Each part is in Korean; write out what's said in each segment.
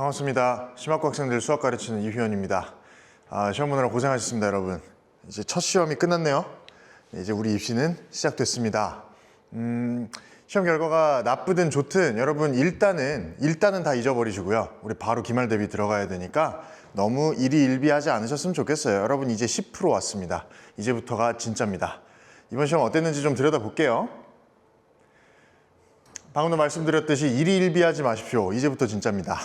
반갑습니다. 심학과 학생들 수학 가르치는 이휘원입니다. 시험 보느라 고생하셨습니다, 여러분. 이제 첫 시험이 끝났네요. 이제 우리 입시는 시작됐습니다. 시험 결과가 나쁘든 좋든 여러분 일단은 다 잊어버리시고요. 우리 바로 기말 대비 들어가야 되니까 너무 일희일비하지 않으셨으면 좋겠어요. 여러분 이제 10% 왔습니다. 이제부터가 진짜입니다. 이번 시험 어땠는지 좀 들여다볼게요. 방금도 말씀드렸듯이 일희일비하지 마십시오. 이제부터 진짜입니다.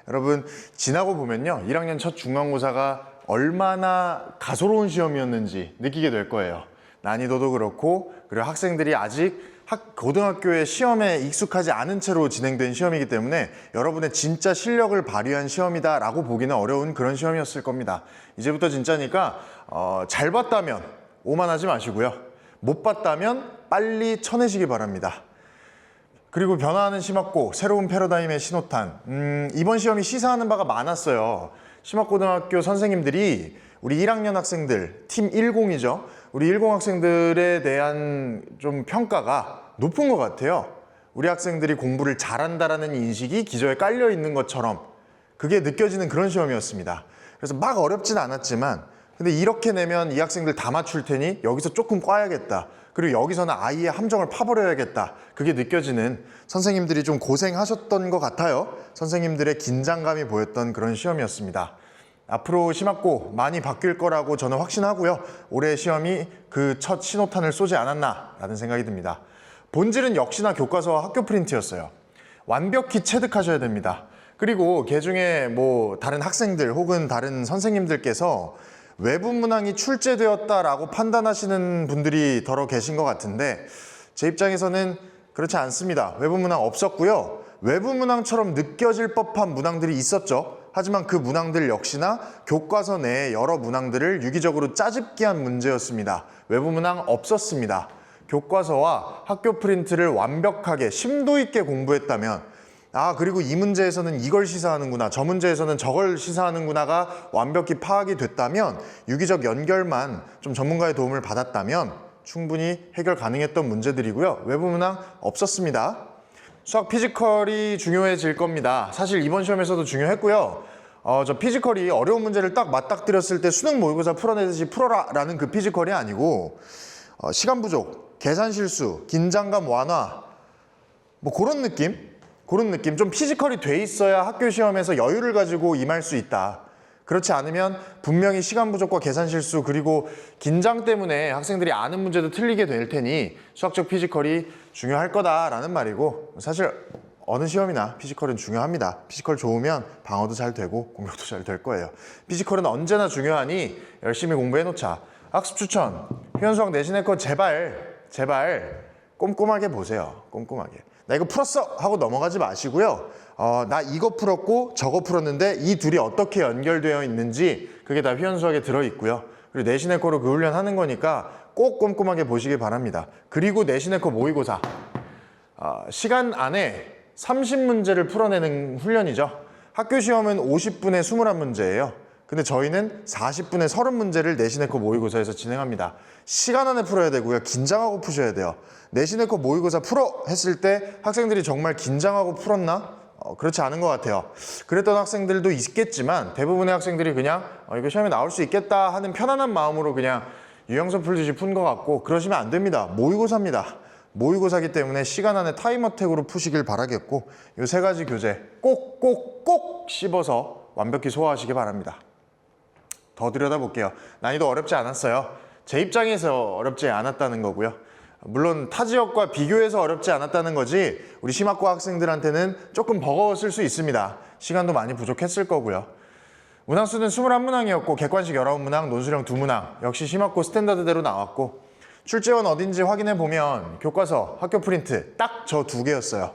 여러분 지나고 보면요, 1학년 첫 중간고사가 얼마나 가소로운 시험이었는지 느끼게 될 거예요. 난이도도 그렇고, 그리고 학생들이 아직 고등학교의 시험에 익숙하지 않은 채로 진행된 시험이기 때문에 여러분의 진짜 실력을 발휘한 시험이다 라고 보기는 어려운 그런 시험이었을 겁니다. 이제부터 진짜니까 잘 봤다면 오만하지 마시고요, 못 봤다면 빨리 쳐내시기 바랍니다. 그리고 변화하는 심학고, 새로운 패러다임의 신호탄. 이번 시험이 시사하는 바가 많았어요. 심학고등학교 선생님들이 우리 1학년 학생들, 팀 10이죠. 우리 10 학생들에 대한 좀 평가가 높은 것 같아요. 우리 학생들이 공부를 잘한다라는 인식이 기저에 깔려 있는 것처럼 그게 느껴지는 그런 시험이었습니다. 그래서 막 어렵진 않았지만, 근데 이렇게 내면 이 학생들 다 맞출 테니 여기서 조금 꽈야겠다, 그리고 여기서는 아이의 함정을 파버려야겠다, 그게 느껴지는, 선생님들이 좀 고생하셨던 것 같아요. 선생님들의 긴장감이 보였던 그런 시험이었습니다. 앞으로 심학고 많이 바뀔 거라고 저는 확신하고요. 올해 시험이 그 첫 신호탄을 쏘지 않았나 라는 생각이 듭니다. 본질은 역시나 교과서와 학교 프린트였어요. 완벽히 체득하셔야 됩니다. 그리고 개중에 뭐 다른 학생들 혹은 다른 선생님들께서 외부 문항이 출제되었다라고 판단하시는 분들이 더러 계신 것 같은데, 제 입장에서는 그렇지 않습니다. 외부 문항 없었고요. 외부 문항처럼 느껴질 법한 문항들이 있었죠. 하지만 그 문항들 역시나 교과서 내의 여러 문항들을 유기적으로 짜집기한 문제였습니다. 외부 문항 없었습니다. 교과서와 학교 프린트를 완벽하게 심도 있게 공부했다면, 그리고 이 문제에서는 이걸 시사하는구나, 저 문제에서는 저걸 시사하는구나가 완벽히 파악이 됐다면, 유기적 연결만 좀 전문가의 도움을 받았다면 충분히 해결 가능했던 문제들이고요. 외부 문항 없었습니다. 수학 피지컬이 중요해질 겁니다. 사실 이번 시험에서도 중요했고요. 저 피지컬이 어려운 문제를 딱 맞닥뜨렸을 때 수능 모의고사 풀어내듯이 풀어라 라는 그 피지컬이 아니고, 시간 부족, 계산 실수, 긴장감 완화, 뭐 그런 느낌? 좀 피지컬이 돼 있어야 학교 시험에서 여유를 가지고 임할 수 있다. 그렇지 않으면 분명히 시간 부족과 계산 실수, 그리고 긴장 때문에 학생들이 아는 문제도 틀리게 될 테니 수학적 피지컬이 중요할 거다라는 말이고, 사실 어느 시험이나 피지컬은 중요합니다. 피지컬 좋으면 방어도 잘 되고 공격도 잘 될 거예요. 피지컬은 언제나 중요하니 열심히 공부해 놓자. 학습 추천, 휘원수학 내신의 거 제발 꼼꼼하게 보세요. 꼼꼼하게. 나 이거 풀었어 하고 넘어가지 마시고요. 나 이거 풀었고 저거 풀었는데 이 둘이 어떻게 연결되어 있는지, 그게 다 휘원수학에 들어있고요. 그리고 내신의 거로 그 훈련하는 거니까 꼭 꼼꼼하게 보시기 바랍니다. 그리고 내신의 거 모의고사, 시간 안에 30문제를 풀어내는 훈련이죠. 학교 시험은 50분에 21문제예요. 근데 저희는 40분에 30문제를 내신의 거 모의고사에서 진행합니다. 시간 안에 풀어야 되고요. 긴장하고 푸셔야 돼요. 내신의 거 모의고사 풀어 했을 때 학생들이 정말 긴장하고 풀었나? 그렇지 않은 것 같아요. 그랬던 학생들도 있겠지만 대부분의 학생들이 그냥 이거 시험에 나올 수 있겠다 하는 편안한 마음으로 그냥 유형선 풀듯이 푼 것 같고, 그러시면 안 됩니다. 모의고사입니다. 모의고사기 때문에 시간 안에 타임어택으로 푸시길 바라겠고, 이 세 가지 교재 꼭 씹어서 완벽히 소화하시기 바랍니다. 더 들여다볼게요. 난이도 어렵지 않았어요. 제 입장에서 어렵지 않았다는 거고요. 물론 타 지역과 비교해서 어렵지 않았다는 거지, 우리 심학과 학생들한테는 조금 버거웠을 수 있습니다. 시간도 많이 부족했을 거고요. 문항수는 21문항이었고 객관식 19문항, 논술형 2문항, 역시 심학고 스탠다드대로 나왔고, 출제원 어딘지 확인해 보면 교과서, 학교 프린트 딱 저 2개였어요.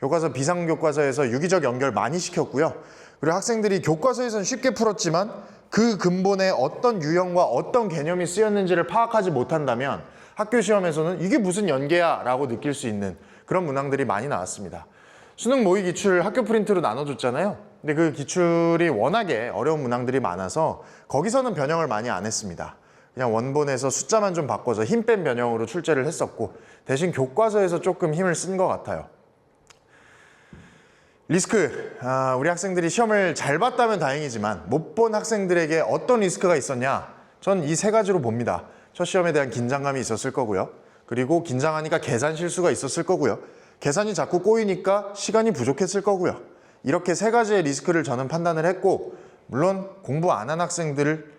교과서 비상교과서에서 유기적 연결 많이 시켰고요. 그리고 학생들이 교과서에서는 쉽게 풀었지만 그 근본에 어떤 유형과 어떤 개념이 쓰였는지를 파악하지 못한다면 학교 시험에서는 이게 무슨 연계야 라고 느낄 수 있는 그런 문항들이 많이 나왔습니다. 수능 모의 기출 학교 프린트로 나눠줬잖아요. 근데 그 기출이 워낙에 어려운 문항들이 많아서 거기서는 변형을 많이 안 했습니다. 그냥 원본에서 숫자만 좀 바꿔서 힘 뺀 변형으로 출제를 했었고, 대신 교과서에서 조금 힘을 쓴 것 같아요. 리스크, 우리 학생들이 시험을 잘 봤다면 다행이지만 못 본 학생들에게 어떤 리스크가 있었냐? 전 이 세 가지로 봅니다. 첫 시험에 대한 긴장감이 있었을 거고요. 그리고 긴장하니까 계산 실수가 있었을 거고요. 계산이 자꾸 꼬이니까 시간이 부족했을 거고요. 이렇게 세 가지의 리스크를 저는 판단을 했고, 물론 공부 안 한 학생들을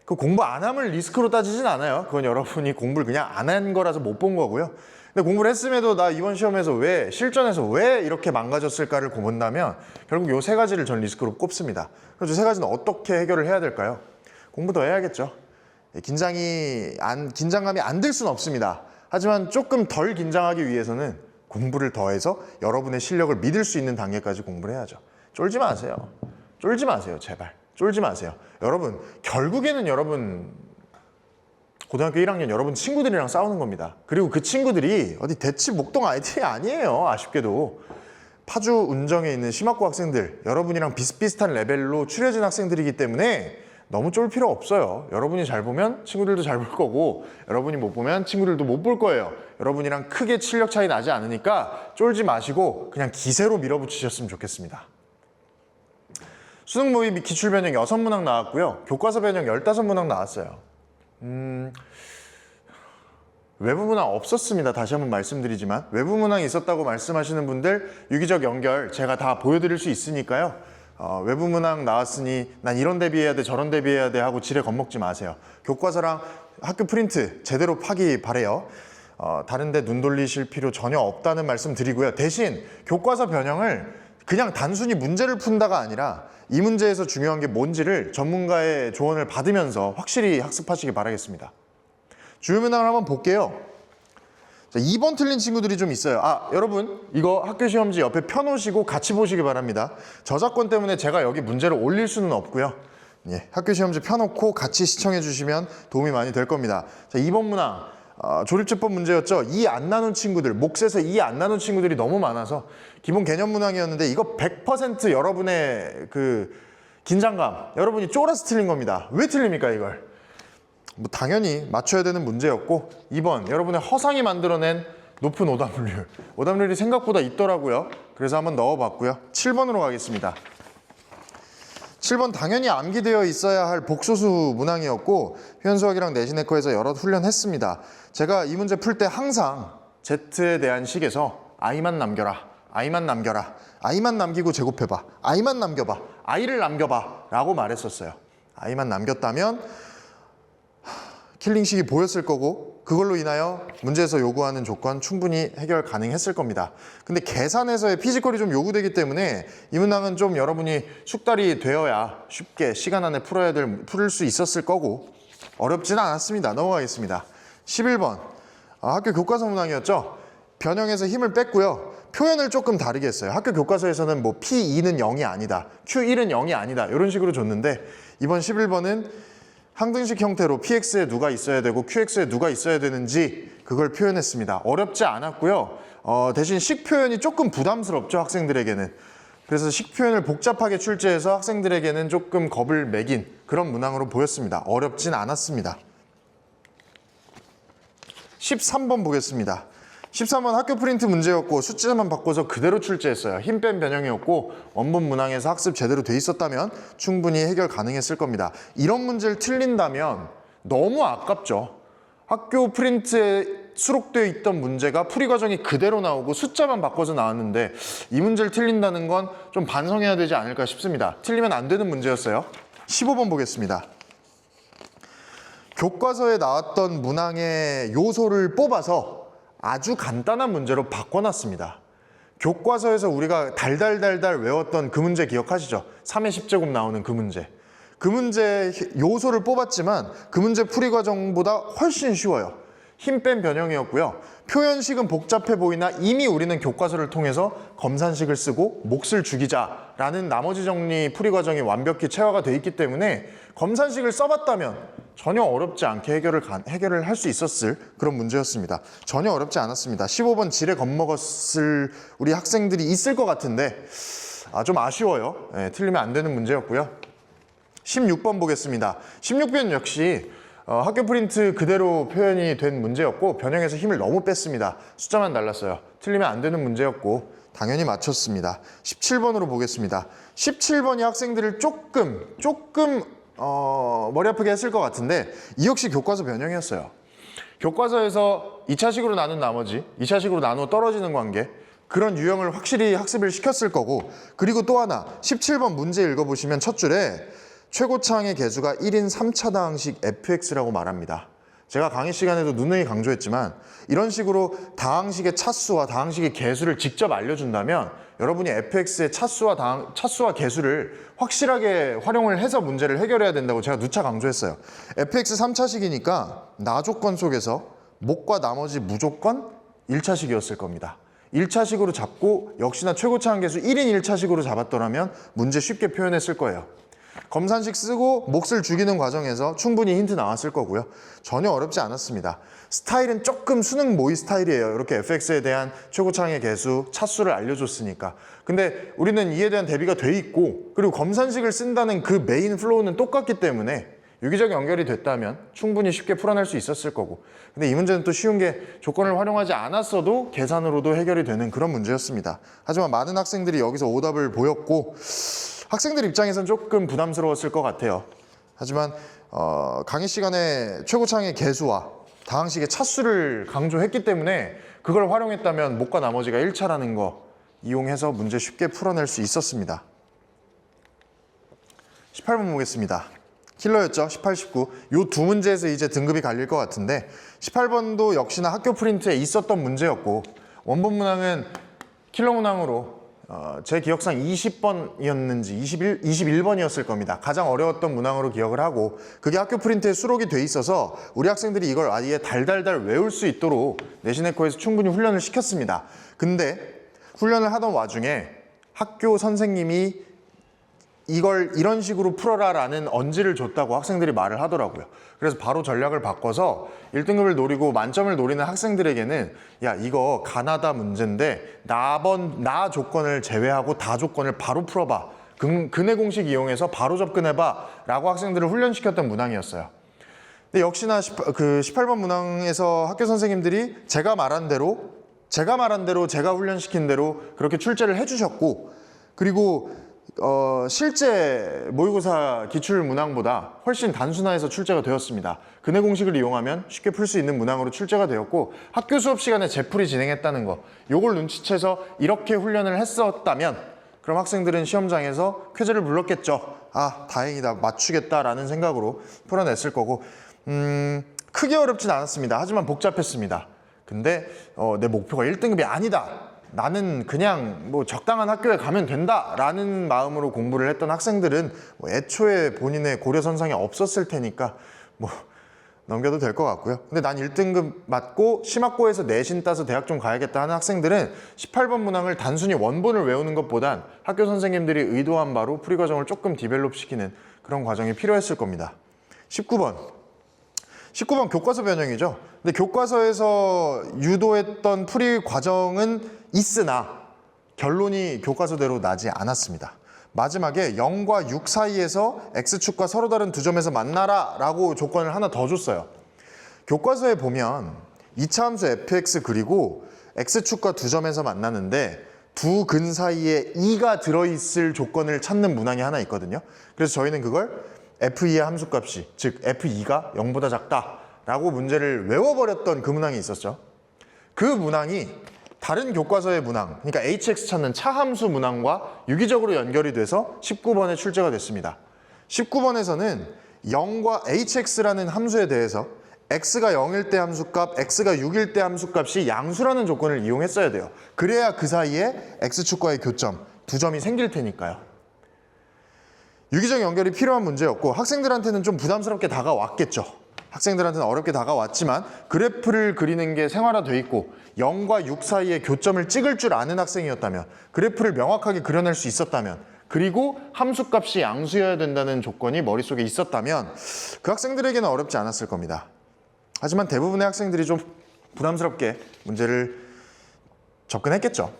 그 공부 안 함을 리스크로 따지진 않아요. 그건 여러분이 공부를 그냥 안 한 거라서 못 본 거고요. 근데 공부를 했음에도 나 이번 시험에서 왜, 실전에서 왜 이렇게 망가졌을까를 본다면 결국 요 세 가지를 전 리스크로 꼽습니다. 그래서 세 가지는 어떻게 해결을 해야 될까요? 공부 더 해야겠죠. 긴장감이 안 들 수는 없습니다. 하지만 조금 덜 긴장하기 위해서는 공부를 더해서 여러분의 실력을 믿을 수 있는 단계까지 공부를 해야죠. 쫄지 마세요. 쫄지 마세요, 제발. 쫄지 마세요. 여러분, 결국에는 여러분 고등학교 1학년 여러분 친구들이랑 싸우는 겁니다. 그리고 그 친구들이 어디 대치 목동 아이들이 아니에요. 아쉽게도. 파주 운정에 있는 심학고 학생들, 여러분이랑 비슷비슷한 레벨로 추려진 학생들이기 때문에 너무 쫄 필요 없어요. 여러분이 잘 보면 친구들도 잘 볼 거고, 여러분이 못 보면 친구들도 못 볼 거예요. 여러분이랑 크게 실력 차이 나지 않으니까 쫄지 마시고 그냥 기세로 밀어붙이셨으면 좋겠습니다. 수능 모의 기출 변형 6문항 나왔고요. 교과서 변형 15문항 나왔어요. 외부 문항 없었습니다. 다시 한번 말씀드리지만 외부 문항이 있었다고 말씀하시는 분들 유기적 연결 제가 다 보여드릴 수 있으니까요. 외부 문항 나왔으니 난 이런 대비해야 돼 저런 대비해야 돼 하고 지레 겁먹지 마세요. 교과서랑 학교 프린트 제대로 파기 바래요. 다른 데 눈 돌리실 필요 전혀 없다는 말씀 드리고요. 대신 교과서 변형을 그냥 단순히 문제를 푼다가 아니라 이 문제에서 중요한 게 뭔지를 전문가의 조언을 받으면서 확실히 학습하시기 바라겠습니다. 주요 문항을 한번 볼게요. 자, 2번 틀린 친구들이 좀 있어요. 여러분 이거 학교 시험지 옆에 펴놓으시고 같이 보시기 바랍니다. 저작권 때문에 제가 여기 문제를 올릴 수는 없고요. 예, 학교 시험지 펴놓고 같이 시청해 주시면 도움이 많이 될 겁니다. 자, 2번 문항 조립제법 문제였죠. 이 안 나눈 친구들, 몫에서 이 안 나눈 친구들이 너무 많아서 기본 개념 문항이었는데 이거 100% 여러분의 그 긴장감, 여러분이 쫄아서 틀린 겁니다. 왜 틀립니까 이걸? 뭐 당연히 맞춰야 되는 문제였고 2번 여러분의 허상이 만들어낸 높은 오답률, 오답률이 생각보다 있더라고요. 그래서 한번 넣어봤고요. 7번으로 가겠습니다. 7번 당연히 암기되어 있어야 할 복소수 문항이었고 현수학이랑 내신에코에서 여러 훈련했습니다. 제가 이 문제 풀 때 항상 Z에 대한 식에서 I만 남겨라, I만 남겨라, I만 남기고 제곱해봐, I만 남겨봐, I를 남겨봐 라고 말했었어요. I만 남겼다면 킬링식이 보였을 거고 그걸로 인하여 문제에서 요구하는 조건 충분히 해결 가능했을 겁니다. 근데 계산에서의 피지컬이 좀 요구되기 때문에 이 문항은 좀 여러분이 숙달이 되어야 쉽게 시간 안에 풀 수 있었을 거고 어렵지는 않았습니다. 넘어가겠습니다. 11번 학교 교과서 문항이었죠. 변형에서 힘을 뺐고요. 표현을 조금 다르게 했어요. 학교 교과서에서는 뭐 P2는 0이 아니다, Q1은 0이 아니다 이런 식으로 줬는데 이번 11번은 항등식 형태로 PX에 누가 있어야 되고 QX에 누가 있어야 되는지 그걸 표현했습니다. 어렵지 않았고요. 대신 식 표현이 조금 부담스럽죠, 학생들에게는. 그래서 식 표현을 복잡하게 출제해서 학생들에게는 조금 겁을 매긴 그런 문항으로 보였습니다. 어렵진 않았습니다. 13번 보겠습니다. 13번 학교 프린트 문제였고 숫자만 바꿔서 그대로 출제했어요. 힘 뺀 변형이었고 원본 문항에서 학습 제대로 돼 있었다면 충분히 해결 가능했을 겁니다. 이런 문제를 틀린다면 너무 아깝죠. 학교 프린트에 수록되어 있던 문제가 풀이 과정이 그대로 나오고 숫자만 바꿔서 나왔는데 이 문제를 틀린다는 건 좀 반성해야 되지 않을까 싶습니다. 틀리면 안 되는 문제였어요. 15번 보겠습니다. 교과서에 나왔던 문항의 요소를 뽑아서 아주 간단한 문제로 바꿔놨습니다. 교과서에서 우리가 달달달달 외웠던 그 문제 기억하시죠? 3의 10제곱 나오는 그 문제. 그 문제 요소를 뽑았지만 그 문제 풀이 과정보다 훨씬 쉬워요. 힘 뺀 변형이었고요. 표현식은 복잡해 보이나 이미 우리는 교과서를 통해서 검산식을 쓰고 몫을 죽이자라는 나머지 정리 풀이 과정이 완벽히 체화가 돼 있기 때문에 검산식을 써봤다면 전혀 어렵지 않게 해결을 할 수 있었을 그런 문제였습니다. 전혀 어렵지 않았습니다. 15번 지레 겁먹었을 우리 학생들이 있을 것 같은데 좀 아쉬워요. 네, 틀리면 안 되는 문제였고요. 16번 보겠습니다. 16번 역시 학교 프린트 그대로 표현이 된 문제였고 변형에서 힘을 너무 뺐습니다. 숫자만 달랐어요. 틀리면 안 되는 문제였고 당연히 맞췄습니다. 17번으로 보겠습니다. 17번이 학생들을 조금 머리 아프게 했을 것 같은데 이 역시 교과서 변형이었어요. 교과서에서 2차식으로 나눈 나머지 2차식으로 나누어 떨어지는 관계 그런 유형을 확실히 학습을 시켰을 거고 그리고 또 하나 17번 문제 읽어보시면 첫 줄에 최고차항의 개수가 1인 3차다항식 fx라고 말합니다. 제가 강의 시간에도 누누이 강조했지만 이런 식으로 다항식의 차수와 다항식의 개수를 직접 알려준다면 여러분이 fx의 차수와 개수를 확실하게 활용을 해서 문제를 해결해야 된다고 제가 누차 강조했어요. fx 3차식이니까 나 조건 속에서 목과 나머지 무조건 1차식이었을 겁니다. 1차식으로 잡고 역시나 최고차항 개수 1인 1차식으로 잡았더라면 문제 쉽게 표현했을 거예요. 검산식 쓰고 몫을 죽이는 과정에서 충분히 힌트 나왔을 거고요. 전혀 어렵지 않았습니다. 스타일은 조금 수능 모의 스타일이에요. 이렇게 fx에 대한 최고차항의 개수, 차수를 알려줬으니까. 근데 우리는 이에 대한 대비가 돼 있고 그리고 검산식을 쓴다는 그 메인 플로우는 똑같기 때문에 유기적 연결이 됐다면 충분히 쉽게 풀어낼 수 있었을 거고 근데 이 문제는 또 쉬운 게 조건을 활용하지 않았어도 계산으로도 해결이 되는 그런 문제였습니다. 하지만 많은 학생들이 여기서 오답을 보였고 학생들 입장에선 조금 부담스러웠을 것 같아요. 하지만 강의 시간에 최고차항의 개수와 다항식의 차수를 강조했기 때문에 그걸 활용했다면 목과 나머지가 1차라는 거 이용해서 문제 쉽게 풀어낼 수 있었습니다. 18번 보겠습니다. 킬러였죠. 18, 19. 요 두 문제에서 이제 등급이 갈릴 것 같은데 18번도 역시나 학교 프린트에 있었던 문제였고 원본 문항은 킬러 문항으로 제 기억상 20번이었는지 21번이었을 겁니다. 가장 어려웠던 문항으로 기억을 하고 그게 학교 프린트에 수록이 돼 있어서 우리 학생들이 이걸 아예 달달달 외울 수 있도록 내신에코에서 충분히 훈련을 시켰습니다. 근데 훈련을 하던 와중에 학교 선생님이 이걸 이런 식으로 풀어라 라는 언지를 줬다고 학생들이 말을 하더라고요. 그래서 바로 전략을 바꿔서 1등급을 노리고 만점을 노리는 학생들에게는 야 이거 가나다 문제인데 나 조건을 제외하고 다 조건을 바로 풀어봐. 근해 공식 이용해서 바로 접근해봐 라고 학생들을 훈련시켰던 문항이었어요. 근데 역시나 그 18번 문항에서 학교 선생님들이 제가 말한 대로 제가 훈련시킨 대로 그렇게 출제를 해주셨고 그리고 실제 모의고사 기출 문항보다 훨씬 단순화해서 출제가 되었습니다. 근해 공식을 이용하면 쉽게 풀 수 있는 문항으로 출제가 되었고 학교 수업 시간에 재풀이 진행했다는 거 요걸 눈치채서 이렇게 훈련을 했었다면 그럼 학생들은 시험장에서 쾌재를 불렀겠죠. 아 다행이다 맞추겠다라는 생각으로 풀어냈을 거고 크게 어렵진 않았습니다. 하지만 복잡했습니다. 근데 내 목표가 1등급이 아니다. 나는 그냥 뭐 적당한 학교에 가면 된다 라는 마음으로 공부를 했던 학생들은 뭐 애초에 본인의 고려선상에 없었을 테니까 뭐 넘겨도 될 것 같고요. 근데 난 1등급 맞고 심학고에서 내신 따서 대학 좀 가야겠다 하는 학생들은 18번 문항을 단순히 원본을 외우는 것보단 학교 선생님들이 의도한 바로 풀이 과정을 조금 디벨롭 시키는 그런 과정이 필요했을 겁니다. 19번 교과서 변형이죠. 근데 교과서에서 유도했던 풀이 과정은 있으나 결론이 교과서대로 나지 않았습니다. 마지막에 0과 6 사이에서 x축과 서로 다른 두 점에서 만나라 라고 조건을 하나 더 줬어요. 교과서에 보면 2차 함수 fx 그리고 x축과 두 점에서 만나는데 두 근 사이에 2가 들어있을 조건을 찾는 문항이 하나 있거든요. 그래서 저희는 그걸 f2의 함수값이 즉 f2가 0보다 작다 라고 문제를 외워버렸던 그 문항이 있었죠. 그 문항이 다른 교과서의 문항, 그러니까 hx 찾는 차함수 문항과 유기적으로 연결이 돼서 19번에 출제가 됐습니다. 19번에서는 0과 hx라는 함수에 대해서 x가 0일 때 함수값, x가 6일 때 함수값이 양수라는 조건을 이용했어야 돼요. 그래야 그 사이에 x축과의 교점, 두 점이 생길 테니까요. 유기적 연결이 필요한 문제였고 학생들한테는 좀 부담스럽게 다가왔겠죠. 학생들한테는 어렵게 다가왔지만 그래프를 그리는 게 생활화돼 있고 0과 6 사이에 교점을 찍을 줄 아는 학생이었다면 그래프를 명확하게 그려낼 수 있었다면 그리고 함수값이 양수여야 된다는 조건이 머릿속에 있었다면 그 학생들에게는 어렵지 않았을 겁니다. 하지만 대부분의 학생들이 좀 부담스럽게 문제를 접근했겠죠.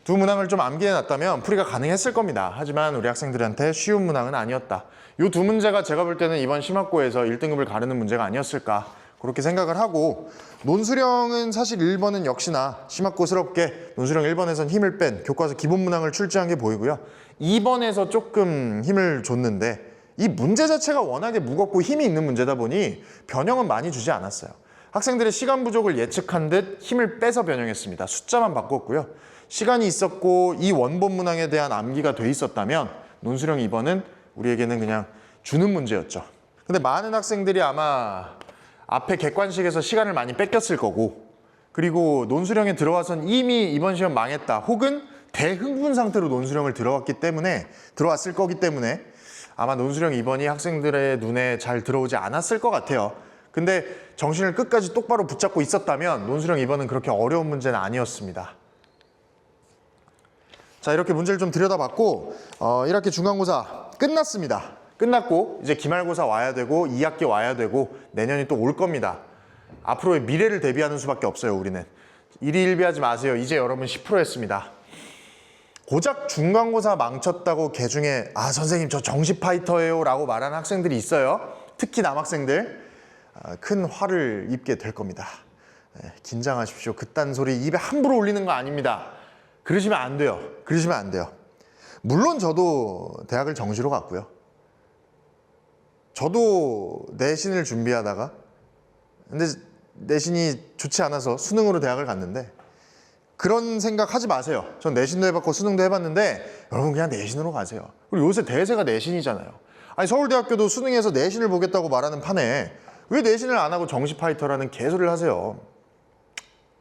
두 문항을 좀 암기해놨다면 풀이가 가능했을 겁니다. 하지만 우리 학생들한테 쉬운 문항은 아니었다. 이 두 문제가 제가 볼 때는 이번 심학고에서 1등급을 가르는 문제가 아니었을까 그렇게 생각을 하고, 논수령은 사실 1번은 역시나 심하고스럽게 논수령 1번에선 힘을 뺀 교과서 기본 문항을 출제한 게 보이고요. 2번에서 조금 힘을 줬는데 이 문제 자체가 워낙에 무겁고 힘이 있는 문제다 보니 변형은 많이 주지 않았어요. 학생들의 시간 부족을 예측한 듯 힘을 빼서 변형했습니다. 숫자만 바꿨고요. 시간이 있었고 이 원본 문항에 대한 암기가 돼 있었다면 논수령 2번은 우리에게는 그냥 주는 문제였죠. 근데 많은 학생들이 아마 앞에 객관식에서 시간을 많이 뺏겼을 거고, 그리고 논수령에 들어와선 이미 이번 시험 망했다 혹은 대흥분 상태로 논수령을 들어왔을 거기 때문에 아마 논수령 2번이 학생들의 눈에 잘 들어오지 않았을 것 같아요. 근데 정신을 끝까지 똑바로 붙잡고 있었다면 논수령 2번은 그렇게 어려운 문제는 아니었습니다. 자, 이렇게 문제를 좀 들여다봤고 1학기 중간고사 끝났습니다. 끝났고 이제 기말고사 와야 되고 2학기 와야 되고 내년이 또 올 겁니다. 앞으로의 미래를 대비하는 수밖에 없어요. 우리는 일희일비하지 마세요. 이제 여러분 10% 했습니다. 고작 중간고사 망쳤다고 개 중에 선생님 저 정시 파이터예요 라고 말하는 학생들이 있어요. 특히 남학생들 큰 화를 입게 될 겁니다. 긴장하십시오. 그딴 소리 입에 함부로 올리는 거 아닙니다. 그러시면 안 돼요. 그러시면 안 돼요. 물론 저도 대학을 정시로 갔고요. 저도 내신을 준비하다가 근데 내신이 좋지 않아서 수능으로 대학을 갔는데 그런 생각 하지 마세요. 전 내신도 해봤고 수능도 해봤는데 여러분 그냥 내신으로 가세요. 그리고 요새 대세가 내신이잖아요. 아니 서울대학교도 수능에서 내신을 보겠다고 말하는 판에 왜 내신을 안 하고 정시 파이터라는 개소리를 하세요.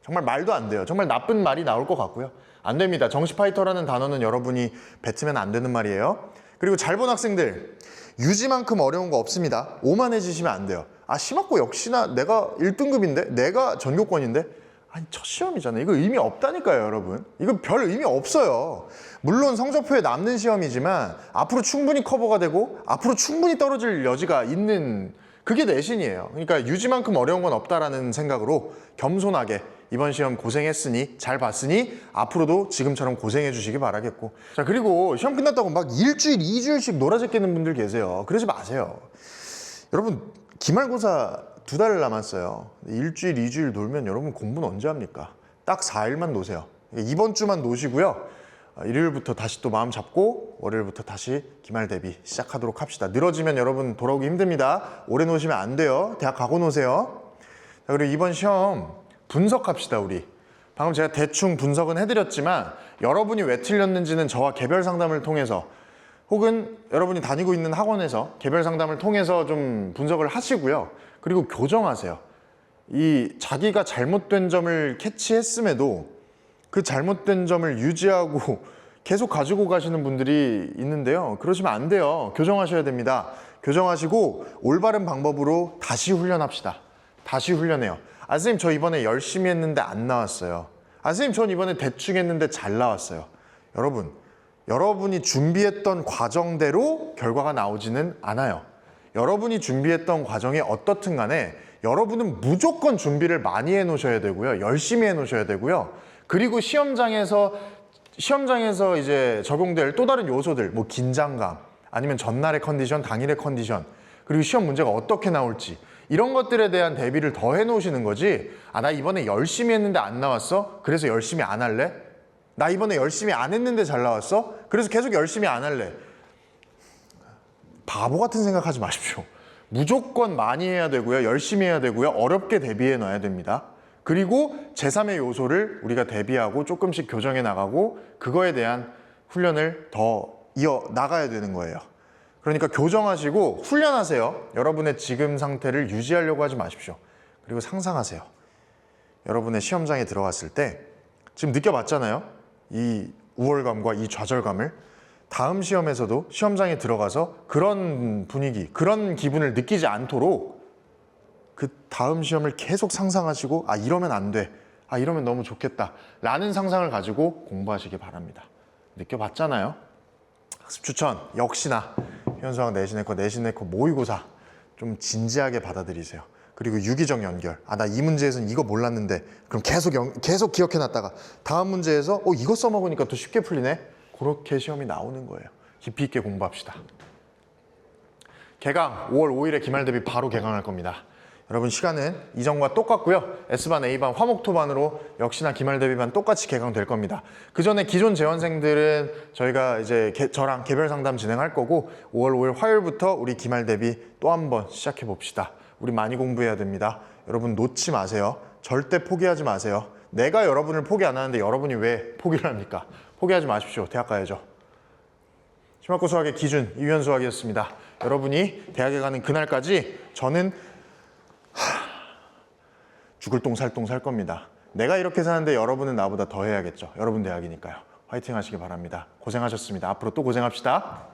정말 말도 안 돼요. 정말 나쁜 말이 나올 것 같고요. 안 됩니다. 정시 파이터라는 단어는 여러분이 뱉으면 안 되는 말이에요. 그리고 잘 본 학생들 유지만큼 어려운 거 없습니다. 오만해지시면 안 돼요. 심학고 역시나 내가 1등급인데 내가 전교권인데 아니 첫 시험이잖아요. 이거 의미 없다니까요, 여러분. 이거 별 의미 없어요. 물론 성적표에 남는 시험이지만 앞으로 충분히 커버가 되고 앞으로 충분히 떨어질 여지가 있는 그게 내신이에요. 그러니까 유지만큼 어려운 건 없다라는 생각으로 겸손하게 이번 시험 고생했으니 잘 봤으니 앞으로도 지금처럼 고생해 주시기 바라겠고, 자 그리고 시험 끝났다고 막 일주일, 2주일씩 놀아제끼는 분들 계세요. 그러지 마세요. 여러분 기말고사 2달 남았어요. 일주일, 2주일 놀면 여러분 공부는 언제 합니까? 딱 4일만 노세요. 이번 주만 노시고요. 일요일부터 다시 또 마음 잡고 월요일부터 다시 기말 대비 시작하도록 합시다. 늘어지면 여러분 돌아오기 힘듭니다. 오래 노시면 안 돼요. 대학 가고 노세요. 자, 그리고 이번 시험 분석합시다. 우리 방금 제가 대충 분석은 해드렸지만 여러분이 왜 틀렸는지는 저와 개별 상담을 통해서 혹은 여러분이 다니고 있는 학원에서 개별 상담을 통해서 좀 분석을 하시고요. 그리고 교정하세요. 이 자기가 잘못된 점을 캐치했음에도 그 잘못된 점을 유지하고 계속 가지고 가시는 분들이 있는데요. 그러시면 안 돼요. 교정하셔야 됩니다. 교정하시고 올바른 방법으로 다시 훈련합시다. 다시 훈련해요. 선생님 저 이번에 열심히 했는데 안 나왔어요. 선생님 전 이번에 대충 했는데 잘 나왔어요. 여러분이 준비했던 과정대로 결과가 나오지는 않아요. 여러분이 준비했던 과정이 어떻든 간에 여러분은 무조건 준비를 많이 해 놓으셔야 되고요. 열심히 해 놓으셔야 되고요. 그리고 시험장에서 이제 적용될 또 다른 요소들, 뭐 긴장감, 아니면 전날의 컨디션, 당일의 컨디션, 그리고 시험 문제가 어떻게 나올지 이런 것들에 대한 대비를 더 해 놓으시는 거지. 나 이번에 열심히 했는데 안 나왔어? 그래서 열심히 안 할래? 나 이번에 열심히 안 했는데 잘 나왔어? 그래서 계속 열심히 안 할래? 바보 같은 생각하지 마십시오. 무조건 많이 해야 되고요. 열심히 해야 되고요. 어렵게 대비해 놔야 됩니다. 그리고 제3의 요소를 우리가 대비하고 조금씩 교정해 나가고 그거에 대한 훈련을 더 이어 나가야 되는 거예요. 그러니까 교정하시고 훈련하세요. 여러분의 지금 상태를 유지하려고 하지 마십시오. 그리고 상상하세요. 여러분의 시험장에 들어갔을 때 지금 느껴봤잖아요. 이 우월감과 이 좌절감을. 다음 시험에서도 시험장에 들어가서 그런 분위기, 그런 기분을 느끼지 않도록 그 다음 시험을 계속 상상하시고 이러면 안 돼. 이러면 너무 좋겠다. 라는 상상을 가지고 공부하시기 바랍니다. 느껴봤잖아요. 학습 추천 역시나 현수학 내신네커 모의고사 좀 진지하게 받아들이세요. 그리고 유기적 연결. 나 이 문제에서는 이거 몰랐는데 그럼 계속 기억해놨다가 다음 문제에서 이거 써먹으니까 더 쉽게 풀리네. 그렇게 시험이 나오는 거예요. 깊이 있게 공부합시다. 개강 5월 5일에 기말 대비 바로 개강할 겁니다. 여러분 시간은 이전과 똑같고요. S반, A반, 화목토반으로 역시나 기말 대비반 똑같이 개강될 겁니다. 그 전에 기존 재원생들은 저희가 이제 저랑 개별 상담 진행할 거고 5월 5일 화요일부터 우리 기말 대비 또 한 번 시작해 봅시다. 우리 많이 공부해야 됩니다. 여러분 놓지 마세요. 절대 포기하지 마세요. 내가 여러분을 포기 안 하는데 여러분이 왜 포기를 합니까? 포기하지 마십시오. 대학 가야죠. 심화고 수학의 기준 이유연 수학이었습니다. 여러분이 대학에 가는 그날까지 저는 죽을 똥 살 똥 살 겁니다. 내가 이렇게 사는데 여러분은 나보다 더 해야겠죠. 여러분 대학이니까요. 화이팅 하시기 바랍니다. 고생하셨습니다. 앞으로 또 고생합시다.